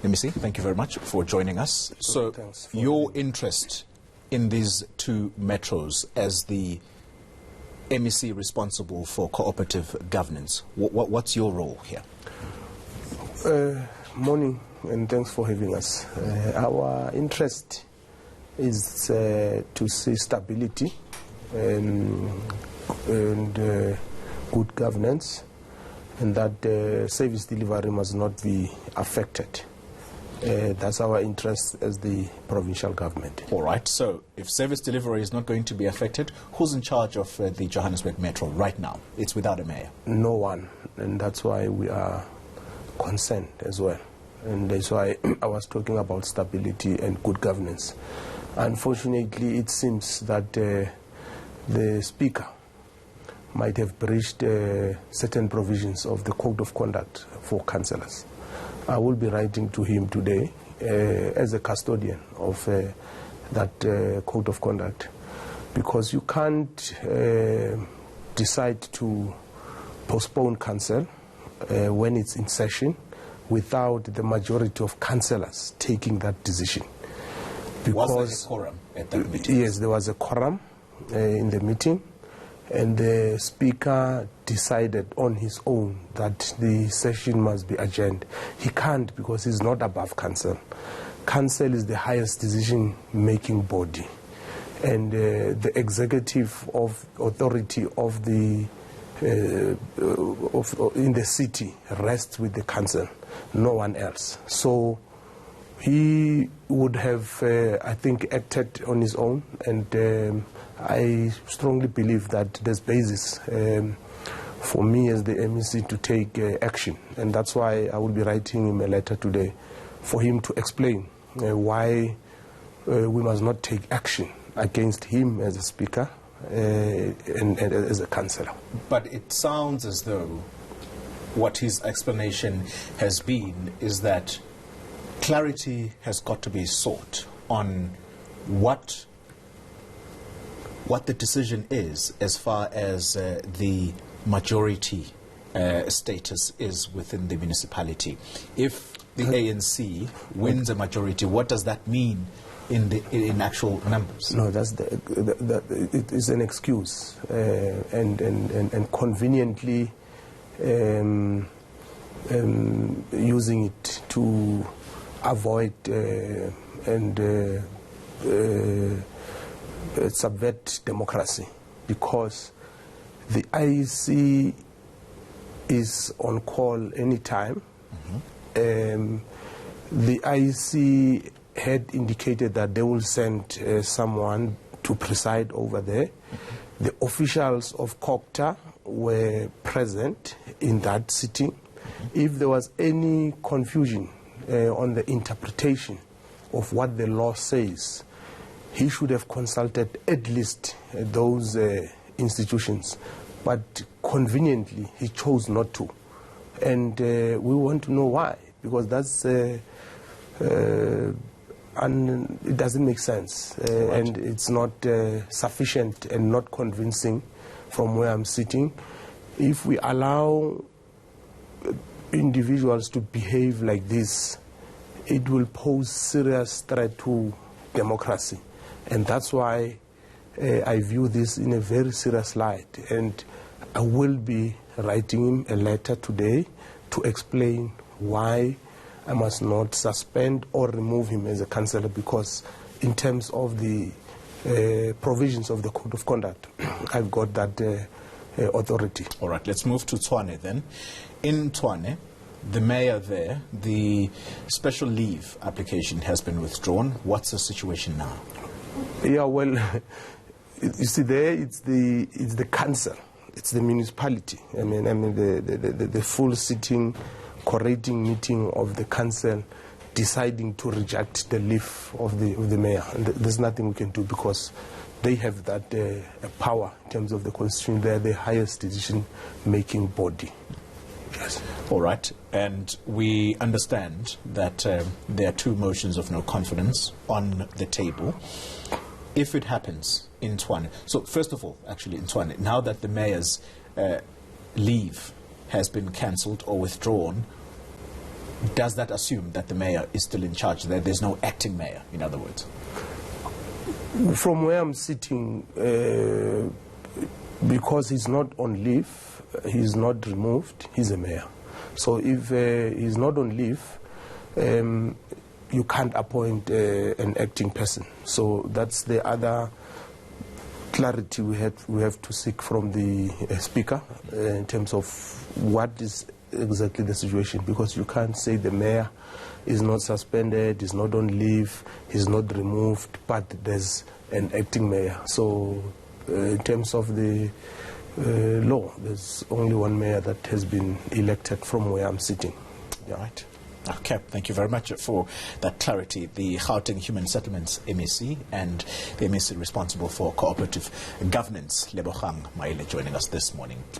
Let me see. Thank you very much for joining us. So, your interest in these two metros as the MEC responsible for cooperative governance, what's your role here? Morning, and thanks for having us. Our interest is to see stability and good governance, and that service delivery must not be affected. That's our interest as the provincial government. All right, so if service delivery is not going to be affected, who's in charge of the Johannesburg Metro right now? It's without a mayor. No one, and that's why we are concerned as well. And that's why I was talking about stability and good governance. Unfortunately, it seems that the Speaker might have breached certain provisions of the Code of Conduct for councillors. I will be writing to him today as a custodian of that Code of Conduct, because you can't decide to postpone council when it's in session without the majority of councillors taking that decision. Was there a quorum at that meeting? Yes, there was a quorum in the meeting, and the Speaker decided on his own that the session must be adjourned. He can't, because he's not above council. Council is the highest decision-making body, and the executive of authority of the in the city rests with the council, no one else. So he would have, I think, acted on his own, and I strongly believe that there's basis for me as the MEC to take action, and that's why I will be writing him a letter today for him to explain why we must not take action against him as a Speaker and as a councillor. But it sounds as though what his explanation has been is that clarity has got to be sought on what the decision is as far as the majority status is within the municipality. If the ANC wins a majority, what does that mean in actual numbers? No, it is an excuse and conveniently using it to avoid and subvert democracy, because the IEC is on call anytime. The IEC had indicated that they will send someone to preside over there. The officials of COPTA were present in that sitting. If there was any confusion on the interpretation of what the law says, he should have consulted at least those institutions. But conveniently, he chose not to. And we want to know why, because that's and it doesn't make sense, right. And it's not sufficient and not convincing from where I'm sitting. If we allow individuals to behave like this, it will pose serious threat to democracy, and that's why I view this in a very serious light, and I will be writing him a letter today to explain why I must not suspend or remove him as a councillor, because in terms of the provisions of the Code of Conduct, I've got that authority. All right, let's move to Tshwane then. In Tshwane, the mayor there, the special leave application has been withdrawn. What's the situation now? Yeah, well, you see there, it's the council, it's the municipality. I mean the full sitting, coordinating meeting of the council deciding to reject the leave of the mayor. And there's nothing we can do, because they have that power in terms of the constitution. They're the highest decision-making body. Yes. All right. And we understand that there are two motions of no confidence on the table. If it happens in Tshwane, so first of all, actually in Tshwane, now that the mayor's leave has been cancelled or withdrawn, Does that assume that the mayor is still in charge? That there's no acting mayor, in other words? From where I'm sitting, because he's not on leave, he's not removed, he's a mayor. So if he's not on leave, you can't appoint an acting person. So that's the other clarity we have to seek from the speaker in terms of what is exactly the situation, because you can't say the mayor is not suspended, is not on leave, he's not removed, but there's an acting mayor. So in terms of the law, there's only one mayor that has been elected from where I'm sitting. Yeah. Right. Okay, thank you very much for that clarity. The Gauteng Human Settlements MEC and the MEC responsible for cooperative governance, Lebogang Maele, joining us this morning.